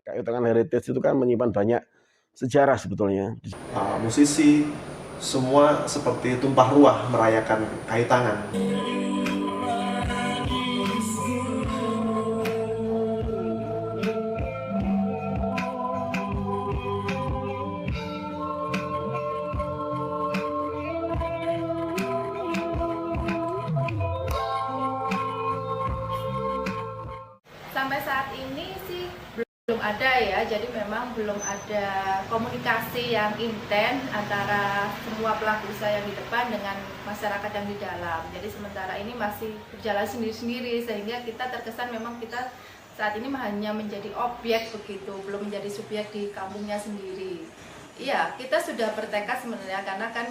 Kayu Tangan Heritage itu kan menyimpan banyak sejarah sebetulnya. Musisi semua seperti tumpah ruah merayakan Kayu Tangan. Sampai saat ini sih belum ada ya, jadi memang belum ada komunikasi yang intens antara semua pelaku usaha yang di depan dengan masyarakat yang di dalam. Jadi sementara ini masih berjalan sendiri-sendiri, sehingga kita terkesan memang kita saat ini hanya menjadi objek begitu, belum menjadi subjek di kampungnya sendiri. Iya, kita sudah bertekad sebenarnya, karena kan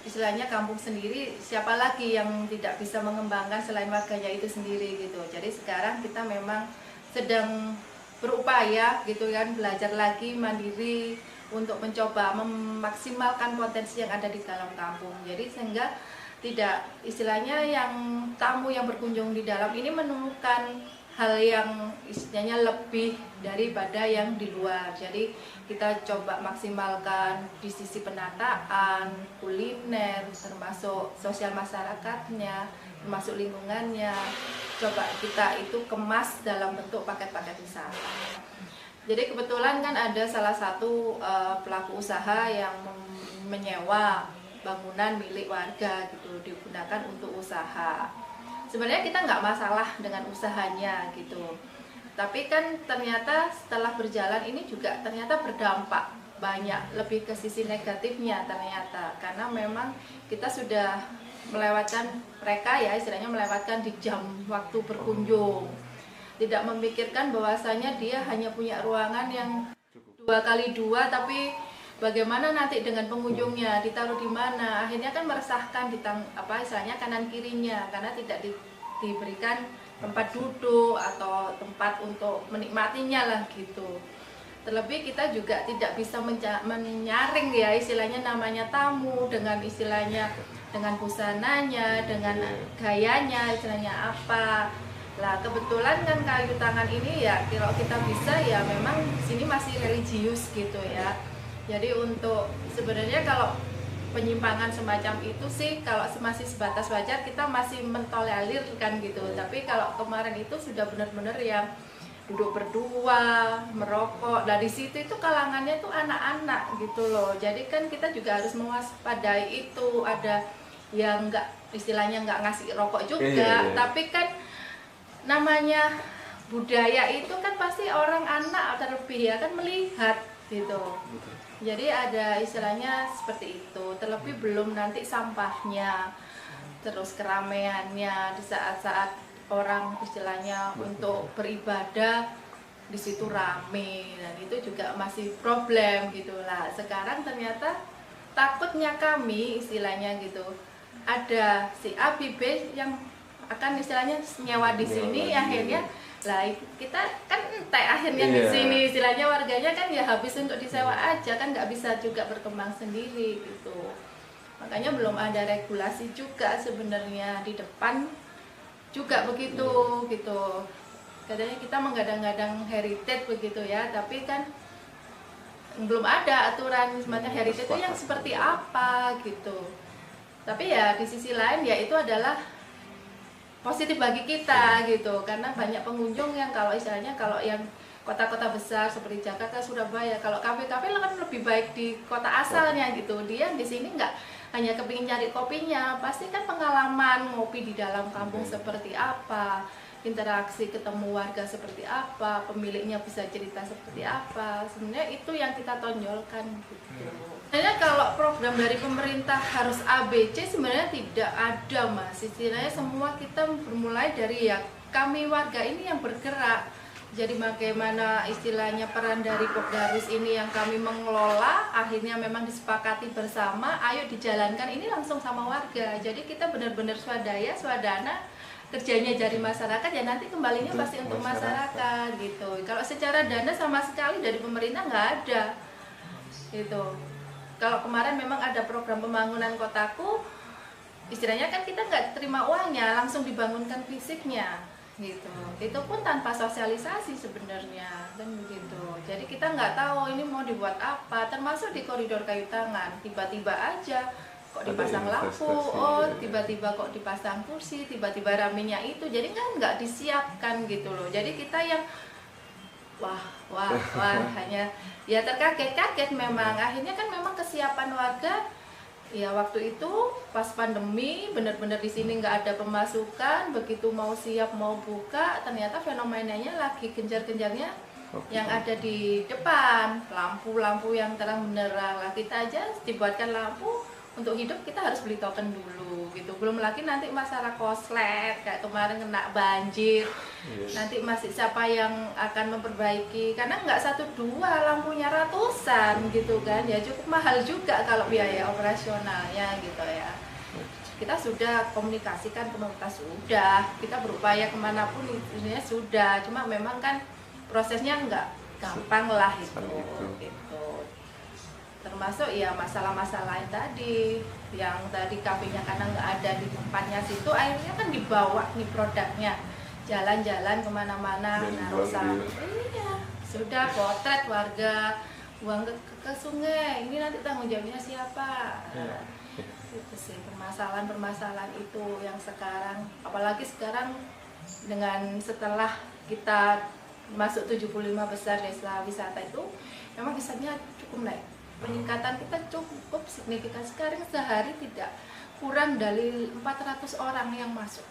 istilahnya kampung sendiri, siapa lagi yang tidak bisa mengembangkan selain warganya itu sendiri gitu. Jadi sekarang kita memang sedang berupaya gitu kan, belajar lagi mandiri untuk mencoba memaksimalkan potensi yang ada di dalam kampung. Jadi sehingga tidak istilahnya yang tamu yang berkunjung di dalam ini menemukan hal yang istilahnya lebih daripada yang di luar. Jadi kita coba maksimalkan di sisi penataan, kuliner, termasuk sosial masyarakatnya, termasuk lingkungannya. Coba kita itu kemas dalam bentuk paket-paket wisata. Jadi kebetulan kan ada salah satu pelaku usaha yang menyewa bangunan milik warga gitu, digunakan untuk usaha. Sebenarnya kita nggak masalah dengan usahanya gitu, tapi kan ternyata setelah berjalan ini juga ternyata berdampak banyak, lebih ke sisi negatifnya ternyata, karena memang kita sudah melewatkan mereka ya, istilahnya melewatkan di jam waktu berkunjung, tidak memikirkan bahwasanya dia hanya punya ruangan yang 2x2, tapi bagaimana nanti dengan pengunjungnya, ditaruh di mana, akhirnya kan meresahkan di istilahnya kanan kirinya, karena tidak diberikan tempat duduk atau tempat untuk menikmatinya lah gitu. Terlebih kita juga tidak bisa menyaring ya, istilahnya namanya tamu dengan istilahnya dengan busananya, dengan gayanya, istilahnya apa. Lah kebetulan kan Kayu Tangan ini ya, kalau kita bisa ya memang sini masih religius gitu ya. Jadi untuk sebenarnya kalau penyimpangan semacam itu sih kalau masih sebatas wajar, kita masih mentolerir kan gitu. Tapi kalau kemarin itu sudah benar-benar yang duduk berdua, merokok. Nah di situ itu kalangannya tuh anak-anak gitu loh. Jadi kan kita juga harus mewaspadai itu. Ada yang nggak istilahnya nggak ngasih rokok juga, tapi kan namanya budaya itu kan pasti orang anak terlebih ya kan melihat gitu. Jadi ada istilahnya seperti itu. Terlebih belum nanti sampahnya, terus keramaiannya di saat-saat orang istilahnya untuk beribadah di situ rame, dan itu juga masih problem gitulah. Sekarang ternyata takutnya kami istilahnya gitu, ada si A, B, B yang akan istilahnya nyewa di sini, akhirnya lah kita kan entek akhirnya di sini istilahnya warganya kan ya habis untuk disewa aja, kan nggak bisa juga berkembang sendiri gitu. Makanya belum ada regulasi juga sebenarnya di depan juga begitu gitu. Katanya kita menggadang-gadang heritage begitu ya, tapi kan belum ada aturan semacam heritage itu yang seperti apa gitu. Tapi ya di sisi lain ya itu adalah positif bagi kita gitu, karena banyak pengunjung yang kalau istilahnya kalau yang kota-kota besar seperti Jakarta, Surabaya, kalau kafe-kafe kan lebih baik di kota asalnya gitu. Dia di sini nggak hanya kepingin cari kopinya, pasti kan pengalaman ngopi di dalam kampung seperti apa, interaksi ketemu warga seperti apa, pemiliknya bisa cerita seperti apa. Sebenarnya itu yang kita tonjolkan gitu. Sebenarnya kalau program dari pemerintah harus ABC sebenarnya tidak ada Mas. Istilahnya semua kita bermulai dari ya kami warga ini yang bergerak. Jadi bagaimana istilahnya peran dari Pokdarus ini yang kami mengelola, akhirnya memang disepakati bersama, ayo dijalankan ini langsung sama warga. Jadi kita benar-benar swadaya, swadana, kerjanya dari masyarakat ya nanti kembalinya pasti untuk masyarakat gitu. Kalau secara dana sama sekali dari pemerintah nggak ada gitu. Kalau kemarin memang ada program pembangunan kotaku, istilahnya kan kita nggak terima uangnya, langsung dibangunkan fisiknya gitu. Itu pun tanpa sosialisasi sebenarnya kan begitu. Jadi kita nggak tahu ini mau dibuat apa, termasuk di koridor kayu tangan tiba-tiba aja kok dipasang lampu, oh tiba-tiba kok dipasang kursi, tiba-tiba ramenya itu, jadi kan nggak disiapkan gitu loh. Jadi kita yang wah hanya ya terkaget-kaget memang. Akhirnya kan memang kesiapan warga ya waktu itu pas pandemi benar-benar di sini nggak ada pemasukan, begitu mau siap mau buka ternyata fenomenanya lagi genjar-genjarnya yang ada di depan, lampu-lampu yang terang benderang lah. Kita aja dibuatkan lampu untuk hidup kita harus beli token dulu gitu, belum lagi nanti masalah koslet kayak kemarin kena banjir. Nanti masih siapa yang akan memperbaiki, karena nggak 1-2 lampunya ratusan gitu kan, ya cukup mahal juga kalau biaya operasionalnya gitu ya. Kita sudah komunikasikan pemerintah, sudah kita berupaya kemanapun intinya sudah, cuma memang kan prosesnya nggak gampang lah itu gitu. Termasuk ya masalah-masalah yang tadi kafenya karena nggak ada di tempatnya situ, akhirnya kan dibawa nih produknya jalan-jalan kemana-mana, naruh iya sudah potret warga buang ke sungai, ini nanti tanggung jawabnya siapa? Itu sih permasalahan itu yang sekarang, apalagi sekarang dengan setelah kita masuk 75 besar desa wisata itu memang kisahnya cukup naik. Peningkatan kita cukup signifikan. Sekarang sehari tidak kurang dari 400 orang yang masuk.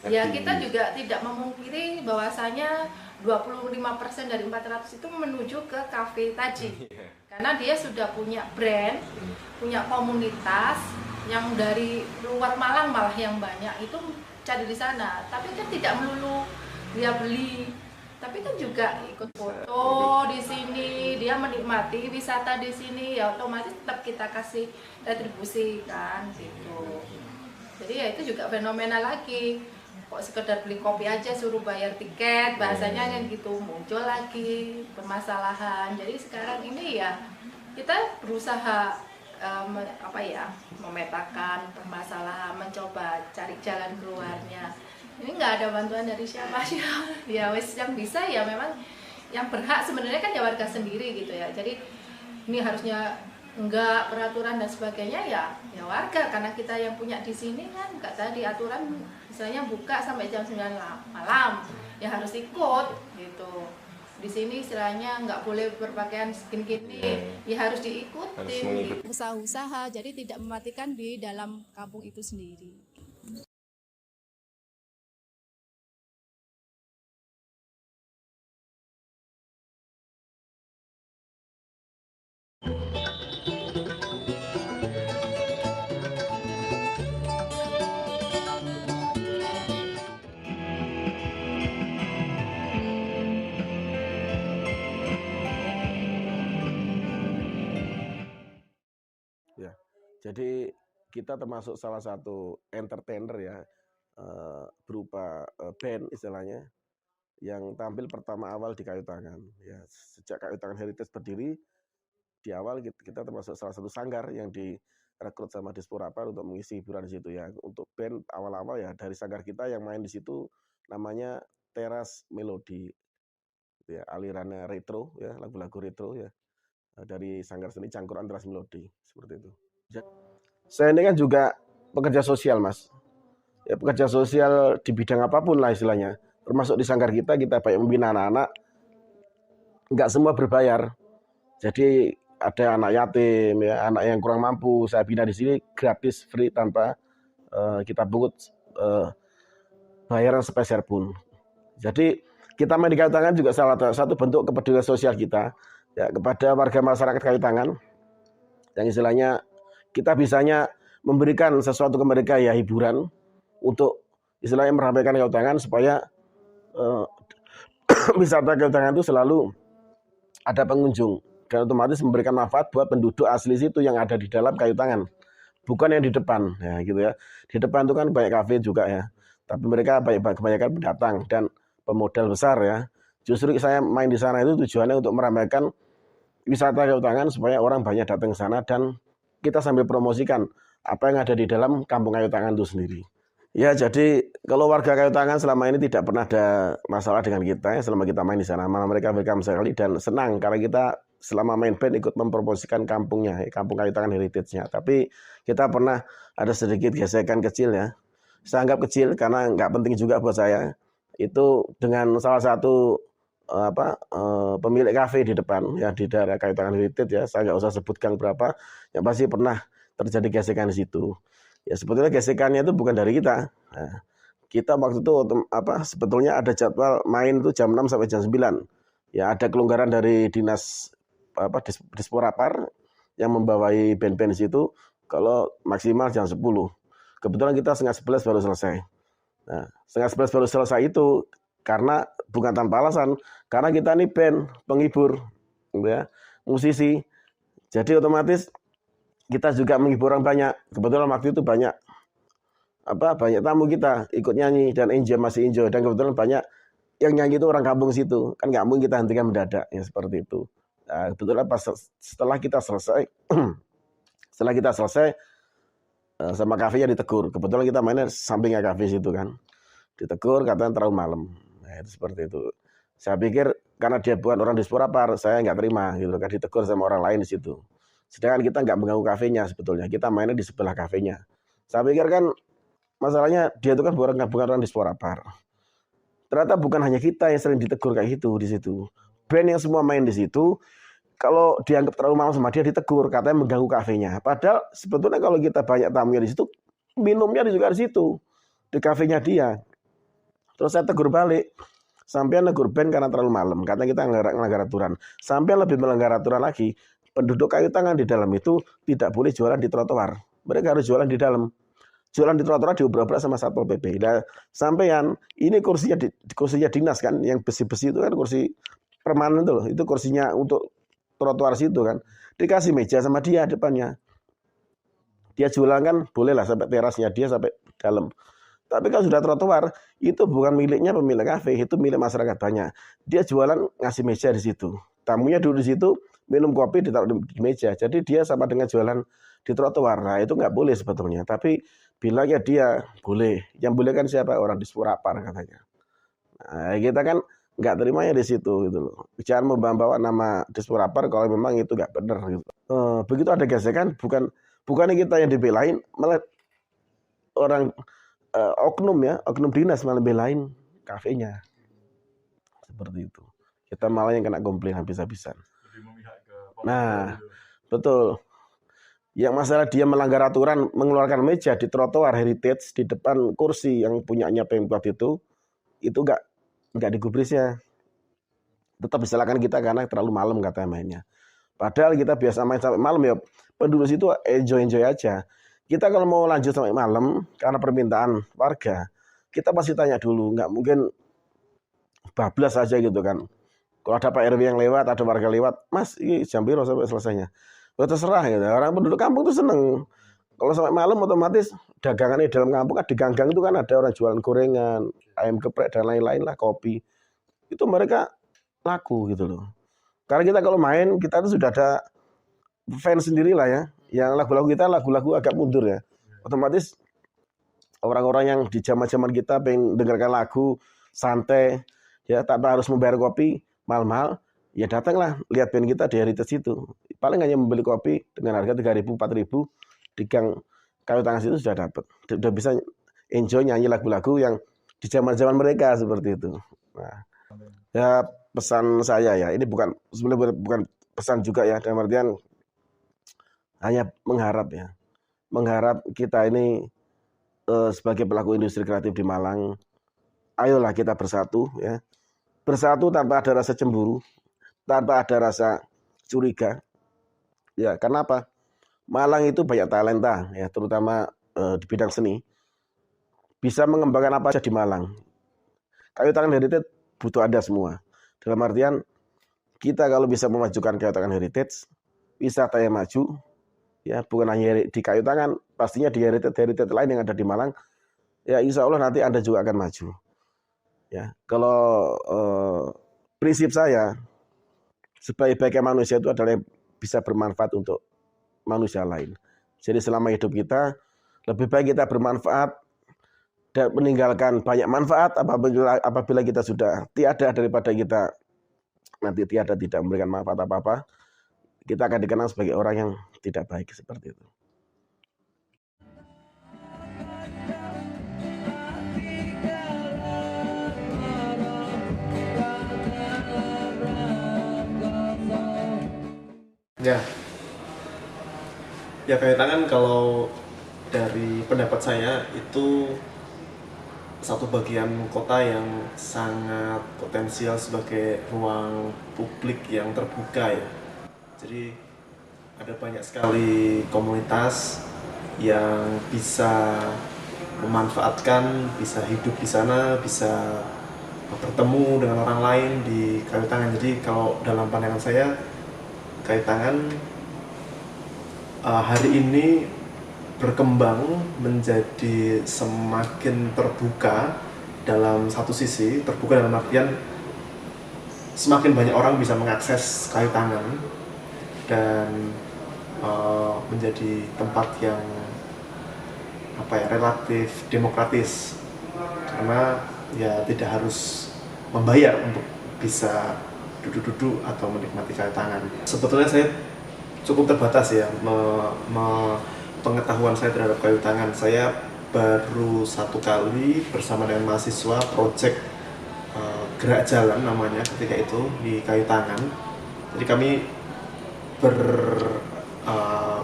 Ya kita juga tidak memungkiri bahwasanya 25% dari 400 itu menuju ke kafe tadi. Karena dia sudah punya brand, punya komunitas yang dari luar Malang malah yang banyak itu cari di sana. Tapi kan tidak melulu dia beli, tapi kan juga ikut foto di sini, dia menikmati wisata di sini, ya otomatis tetap kita kasih retribusi kan gitu. Jadi ya itu juga fenomena lagi, kok sekedar beli kopi aja suruh bayar tiket, bahasanya kan gitu, muncul lagi permasalahan. Jadi sekarang ini ya kita berusaha memetakan permasalahan, mencoba cari jalan keluarnya. Ini nggak ada bantuan dari siapa sih ya wes yang bisa ya memang yang berhak sebenarnya kan ya warga sendiri gitu ya. Jadi ini harusnya enggak peraturan dan sebagainya ya warga, karena kita yang punya di sini kan nggak tadi aturan misalnya buka sampai jam 9 malam ya harus ikut gitu. Di sini istilahnya nggak boleh berpakaian gini-gini ya harus diikuti usaha-usaha, jadi tidak mematikan di dalam kampung itu sendiri. Ya, jadi kita termasuk salah satu entertainer ya, berupa band istilahnya, yang tampil pertama awal di Kayu Tangan. Ya, sejak Kayu Tangan Heritage berdiri, di awal kita termasuk salah satu sanggar yang direkrut sama Disporapar untuk mengisi hiburan di situ ya. Untuk band awal-awal ya dari sanggar kita yang main di situ namanya Teras Melodi, ya, alirannya retro ya, lagu-lagu retro ya, dari sanggar seni Cangkuran Teras Melodi seperti itu. Saya ini kan juga pekerja sosial, Mas. Ya, pekerja sosial di bidang apapun lah istilahnya. Termasuk di sanggar kita banyak membina anak-anak. Nggak semua berbayar. Jadi ada anak yatim, ya, anak yang kurang mampu. Saya bina di sini gratis, free, tanpa kita pungut bayaran sepeser pun. Jadi kita main di Kayu Tangan juga salah satu bentuk kepedulian sosial kita ya kepada warga masyarakat Kayu Tangan. Yang istilahnya kita bisanya memberikan sesuatu ke mereka ya hiburan untuk istilahnya meramaikan Kayu Tangan supaya wisata Kayu Tangan itu selalu ada pengunjung dan otomatis memberikan manfaat buat penduduk asli situ yang ada di dalam Kayu Tangan, bukan yang di depan ya gitu ya. Di depan itu kan banyak kafe juga ya, tapi mereka kebanyakan pendatang dan pemodal besar ya. Justru saya main di sana itu tujuannya untuk meramaikan wisata Kayu Tangan supaya orang banyak datang ke sana dan kita sambil promosikan apa yang ada di dalam Kampung Kayu Tangan itu sendiri. Ya, jadi kalau warga Kayu Tangan selama ini tidak pernah ada masalah dengan kita ya, selama kita main di sana. Malah mereka welcome sekali dan senang karena kita selama main band ikut mempromosikan kampungnya, kampung Kayu Tangan heritage-nya. Tapi kita pernah ada sedikit gesekan kecil ya. Saya anggap kecil karena nggak penting juga buat saya. Itu dengan salah satu pemilik kafe di depan ya di daerah Kayu Tangan heritage ya. Saya nggak usah sebut gang berapa, yang pasti pernah terjadi gesekan di situ. Ya sebetulnya gesekannya itu bukan dari kita. Nah, kita waktu itu sebetulnya ada jadwal main itu jam 6 sampai jam 9. Ya ada kelonggaran dari dinas Disporapar yang membawai band-band di situ kalau maksimal jam 10. Kebetulan kita setengah 11 baru selesai. Nah, setengah 11 baru selesai itu karena bukan tanpa alasan, karena kita ini band penghibur ya, musisi. Jadi otomatis kita juga menghibur orang banyak. Kebetulan waktu itu banyak tamu kita ikut nyanyi dan masih enjoy, dan kebetulan banyak yang nyanyi itu orang kampung situ. Kan nggak mungkin kita hentikan mendadak ya seperti itu. Nah, kebetulan setelah kita selesai sama kafenya ditegur. Kebetulan kita mainnya sampingnya kafe situ kan. Ditegur katanya terlalu malam. Nah, itu seperti itu. Saya pikir karena dia bukan orang Disporapar, saya nggak terima gitu kan, ditegur sama orang lain di situ. Sedangkan kita nggak mengganggu kafenya sebetulnya, kita mainnya di sebelah kafenya. Saya pikir kan masalahnya dia itu kan bukan orang Disporapar. Ternyata bukan hanya kita yang sering ditegur kayak gitu di situ. Band yang semua main di situ, kalau dianggap terlalu malam sama dia ditegur, katanya mengganggu kafenya. Padahal sebetulnya kalau kita banyak tamunya di situ, minumnya juga di situ, di kafenya dia. Terus saya tegur balik. Sampean negur band karena terlalu malam, katanya kita ngelanggar aturan. Sampean lebih melanggar aturan lagi. Penduduk Kayu Tangan di dalam itu tidak boleh jualan di trotoar. Mereka harus jualan di dalam. Jualan di trotoar diobrak-abrak sama Satpol PP. Nah, sampean ini kursinya dinas kan, yang besi-besi itu kan kursi permanen itu loh. Itu kursinya untuk trotoar situ kan. Dikasih meja sama dia depannya. Dia jualan kan boleh lah sampai terasnya dia sampai dalam. Tapi kalau sudah trotoar, itu bukan miliknya pemilik kafe, itu milik masyarakat banyak. Dia jualan ngasih meja di situ. Tamunya duduk di situ, minum kopi ditaruh di meja. Jadi dia sama dengan jualan di trotoar. Nah, itu nggak boleh sebetulnya. Tapi bilangnya dia boleh. Yang boleh kan siapa? Orang Disporapar katanya. Nah, kita kan nggak terimanya di situ gitu loh. Jangan membawa nama Disporapar kalau memang itu nggak benar gitu. Begitu ada gesekan, bukan kita yang dibelain, malah orang oknum dinas malah belain kafenya. Seperti itu. Kita malah yang kena komplain habis-habisan. Nah, betul. Yang masalah dia melanggar aturan mengeluarkan meja di trotoar heritage di depan kursi yang punyanya Pemkot itu nggak digubrisnya. Tetap disalahkan kita karena terlalu malam katanya mainnya. Padahal kita biasa main sampai malam ya, penduduk situ enjoy aja. Kita kalau mau lanjut sampai malam karena permintaan warga, kita pasti tanya dulu, nggak mungkin bablas saja gitu kan. Kalau ada Pak RW yang lewat, ada warga lewat, Mas, ini jam berapa sampai selesainya? Ya terserah gitu. Orang penduduk kampung itu seneng. Kalau sampai malam otomatis dagangannya di dalam kampung, di gang-gang itu kan ada orang jualan gorengan, ayam geprek dan lain-lain lah, kopi. Itu mereka laku gitu loh. Karena kita kalau main, kita tuh sudah ada fans sendiri lah ya. Yang lagu-lagu kita lagu-lagu agak mundur ya. Otomatis orang-orang yang di zaman-zaman kita pengen dengarkan lagu santai ya, tanpa harus membayar kopi mahal-mahal, ya datanglah lihat band kita di heritage itu. Paling hanya membeli kopi dengan harga 3.000 4.000 di gang Kayu Tangan itu sudah dapat. Sudah bisa enjoy nyanyi lagu-lagu yang di zaman-zaman mereka seperti itu. Nah, ya pesan saya ya, ini sebenarnya bukan pesan juga ya, dalam artian hanya mengharap kita ini sebagai pelaku industri kreatif di Malang, ayolah kita bersatu ya, bersatu tanpa ada rasa cemburu, tanpa ada rasa curiga, ya karena apa? Malang itu banyak talenta ya, terutama di bidang seni, bisa mengembangkan apa saja di Malang. Kayu Tangan Heritage butuh ada semua. Dalam artian kita kalau bisa memajukan Kayu Tangan Heritage, wisata yang maju. Ya, bukan hanya di Kayu Tangan, pastinya di heritage lain yang ada di Malang, ya insya Allah nanti Anda juga akan maju. Ya, kalau prinsip saya, sebaik-baiknya manusia itu adalah yang bisa bermanfaat untuk manusia lain. Jadi selama hidup kita, lebih baik kita bermanfaat dan meninggalkan banyak manfaat. Apabila kita sudah tiada daripada kita nanti tiada tidak memberikan manfaat apa-apa, kita akan dikenal sebagai orang yang tidak baik seperti itu. Ya kayu tangan kalau dari pendapat saya itu satu bagian kota yang sangat potensial sebagai ruang publik yang terbuka ya. Jadi ada banyak sekali komunitas yang bisa memanfaatkan, bisa hidup di sana, bisa bertemu dengan orang lain di kayu tangan. Jadi kalau dalam pandangan saya, kayu tangan hari ini berkembang menjadi semakin terbuka. Dalam satu sisi terbuka dalam artian semakin banyak orang bisa mengakses kayu tangan dan menjadi tempat yang relatif demokratis, karena ya tidak harus membayar untuk bisa duduk-duduk atau menikmati kayu tangan. Sebetulnya saya cukup terbatas ya pengetahuan saya terhadap kayu tangan. Saya baru satu kali bersama dengan mahasiswa proyek gerak jalan namanya ketika itu di kayu tangan. Jadi kami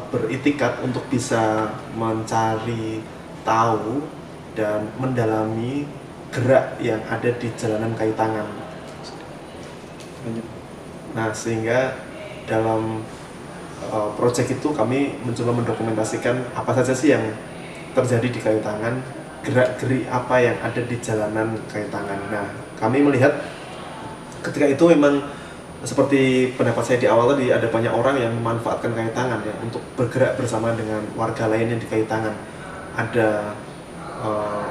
beritikat untuk bisa mencari tahu dan mendalami gerak yang ada di jalanan kayu tangan. Nah, sehingga dalam proyek itu kami mencoba mendokumentasikan apa saja sih yang terjadi di kayu tangan, gerak-gerik apa yang ada di jalanan kayu tangan. Nah, kami melihat ketika itu memang seperti pendapat saya di awal tadi, ada banyak orang yang memanfaatkan kayu tangan ya untuk bergerak bersama dengan warga lainnya di kayu tangan. Ada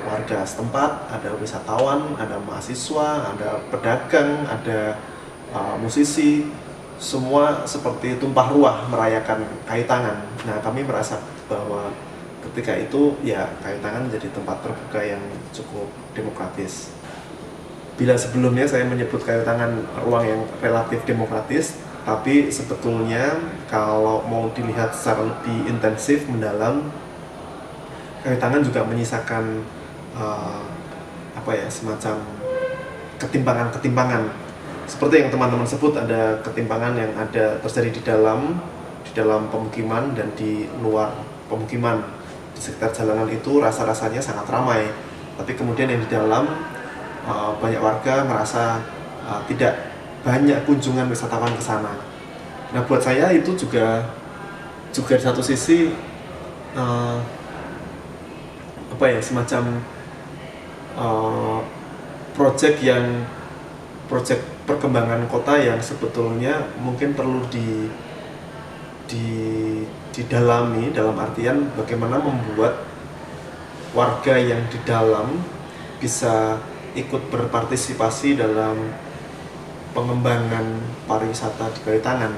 warga setempat, ada wisatawan, ada mahasiswa, ada pedagang, ada musisi, semua seperti tumpah ruah merayakan kayu tangan. Nah, kami merasa bahwa ketika itu ya kayu tangan menjadi tempat terbuka yang cukup demokratis. Bila sebelumnya saya menyebut kayu tangan ruang yang relatif demokratis, tapi sebetulnya kalau mau dilihat secara lebih intensif, mendalam, kayu tangan juga menyisakan semacam ketimpangan-ketimpangan. Seperti yang teman-teman sebut, ada ketimpangan yang ada terjadi di dalam pemukiman dan di luar pemukiman. Di sekitar jalanan itu rasa-rasanya sangat ramai, tapi kemudian yang di dalam banyak warga merasa tidak banyak kunjungan wisatawan ke sana. Nah, buat saya itu juga di satu sisi semacam proyek perkembangan kota yang sebetulnya mungkin perlu didalami, dalam artian bagaimana membuat warga yang di dalam bisa ikut berpartisipasi dalam pengembangan pariwisata di kayu tangan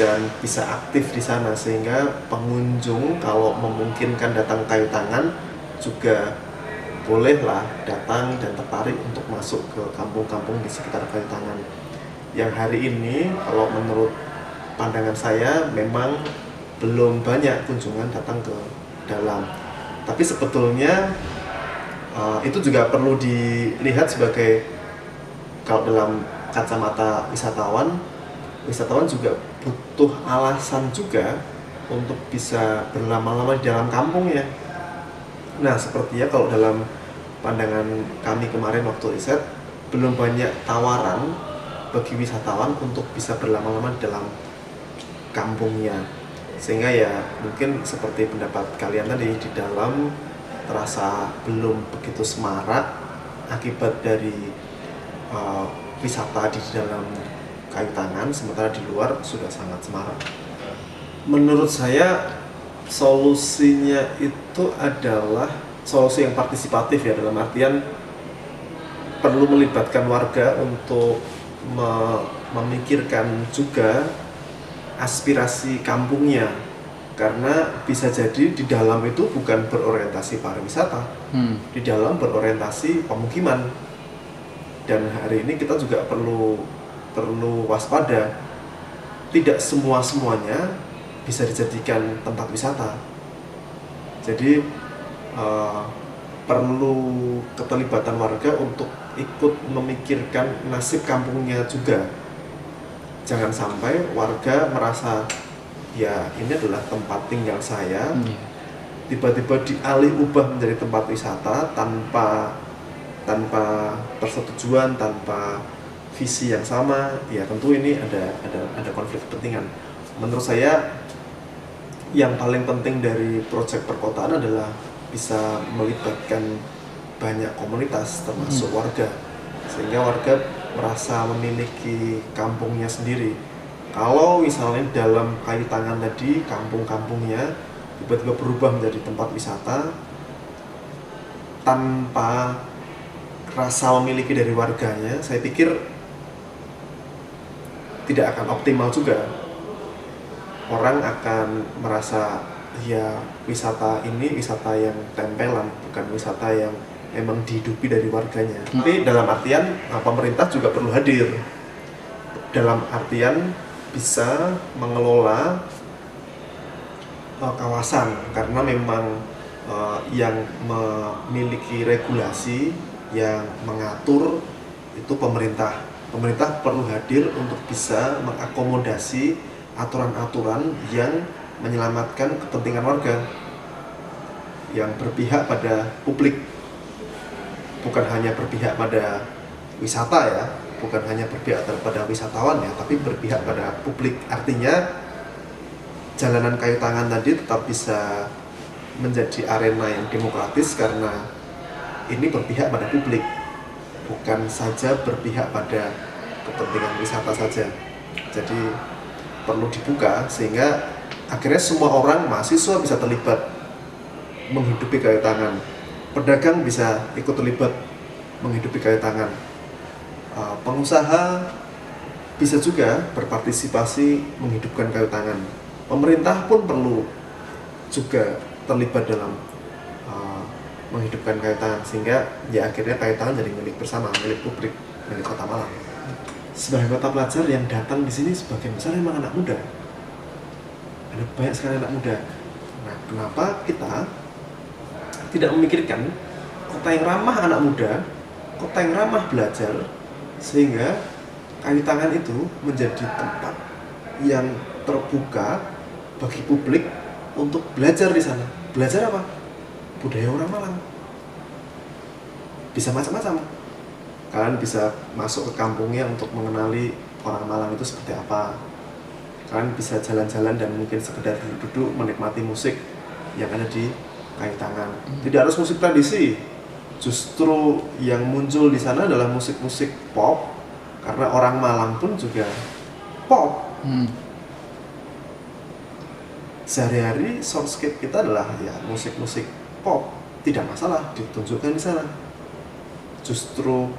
dan bisa aktif di sana, sehingga pengunjung kalau memungkinkan datang kayu tangan juga bolehlah datang dan tertarik untuk masuk ke kampung-kampung di sekitar kayu tangan. Yang hari ini kalau menurut pandangan saya memang belum banyak kunjungan datang ke dalam, tapi sebetulnya itu juga perlu dilihat sebagai, kalau dalam kacamata wisatawan juga butuh alasan juga untuk bisa berlama-lama di dalam kampung ya. Nah, sepertinya kalau dalam pandangan kami kemarin waktu riset, belum banyak tawaran bagi wisatawan untuk bisa berlama-lama di dalam kampungnya, sehingga ya mungkin seperti pendapat kalian tadi, di dalam terasa belum begitu semarak akibat dari wisata di dalam kayu tangan, sementara di luar sudah sangat semarak. Menurut saya solusinya itu adalah solusi yang partisipatif ya, dalam artian perlu melibatkan warga untuk memikirkan juga aspirasi kampungnya. Karena bisa jadi di dalam itu bukan berorientasi pariwisata, di dalam berorientasi pemukiman. Dan hari ini kita juga perlu waspada, tidak semuanya bisa dijadikan tempat wisata. Jadi perlu keterlibatan warga untuk ikut memikirkan nasib kampungnya juga. Jangan sampai warga merasa ya ini adalah tempat tinggal saya, tiba-tiba dialih ubah menjadi tempat wisata tanpa persetujuan, tanpa visi yang sama. Ya tentu ini ada konflik kepentingan. Menurut saya yang paling penting dari proyek perkotaan adalah bisa melibatkan banyak komunitas termasuk warga, sehingga warga merasa memiliki kampungnya sendiri. Kalau misalnya dalam Kayu Tangan tadi kampung-kampungnya tiba-tiba berubah menjadi tempat wisata tanpa rasa memiliki dari warganya, saya pikir tidak akan optimal juga. Orang akan merasa ya wisata ini wisata yang tempelan, bukan wisata yang memang dihidupi dari warganya. Tapi dalam artian pemerintah juga perlu hadir, dalam artian bisa mengelola kawasan, karena memang yang memiliki regulasi, yang mengatur itu pemerintah. Pemerintah perlu hadir untuk bisa mengakomodasi aturan-aturan yang menyelamatkan kepentingan warga, yang berpihak pada publik, bukan hanya berpihak pada wisata ya, bukan hanya berpihak pada wisatawan ya, tapi berpihak pada publik. Artinya jalanan Kayu Tangan tadi tetap bisa menjadi arena yang demokratis karena ini berpihak pada publik, bukan saja berpihak pada kepentingan wisata saja. Jadi perlu dibuka sehingga akhirnya semua orang, mahasiswa bisa terlibat menghidupi Kayu Tangan, pedagang bisa ikut terlibat menghidupi Kayu Tangan, pengusaha bisa juga berpartisipasi menghidupkan Kayu Tangan. Pemerintah pun perlu juga terlibat dalam menghidupkan Kayu Tangan, sehingga ya akhirnya Kayu Tangan jadi milik bersama, milik publik, milik Kota Malang. Sebagai kota pelajar yang datang di sini sebagian besar memang anak muda. Ada banyak sekali anak muda. Nah, kenapa kita tidak memikirkan kota yang ramah anak muda, kota yang ramah belajar, sehingga Kayu Tangan itu menjadi tempat yang terbuka bagi publik untuk belajar di sana. Belajar apa? Budaya orang Malang. Bisa macam-macam. Kalian bisa masuk ke kampungnya untuk mengenali orang Malang itu seperti apa. Kalian bisa jalan-jalan dan mungkin sekedar duduk menikmati musik yang ada di Kayu Tangan. Tidak harus musik tradisi. Justru yang muncul di sana adalah musik-musik pop, karena orang Malang pun juga pop. Sehari-hari soundscape kita adalah ya musik-musik pop, tidak masalah ditunjukkan di sana. Justru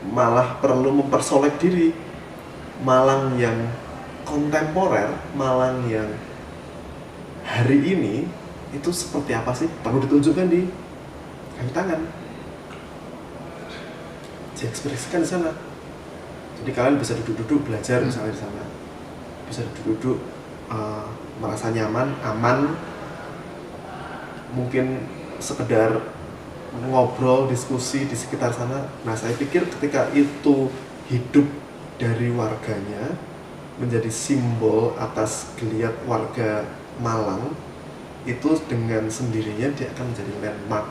malah perlu mempersolek diri. Malang yang kontemporer, Malang yang hari ini itu seperti apa sih, perlu ditunjukkan di Kayu Tangan, diekspresikan di sana. Jadi kalian bisa duduk-duduk belajar misalnya di sana, bisa duduk-duduk merasa nyaman, aman, mungkin sekedar ngobrol, diskusi di sekitar sana. Nah, saya pikir ketika itu hidup dari warganya, menjadi simbol atas geliat warga Malang, itu dengan sendirinya dia akan menjadi landmark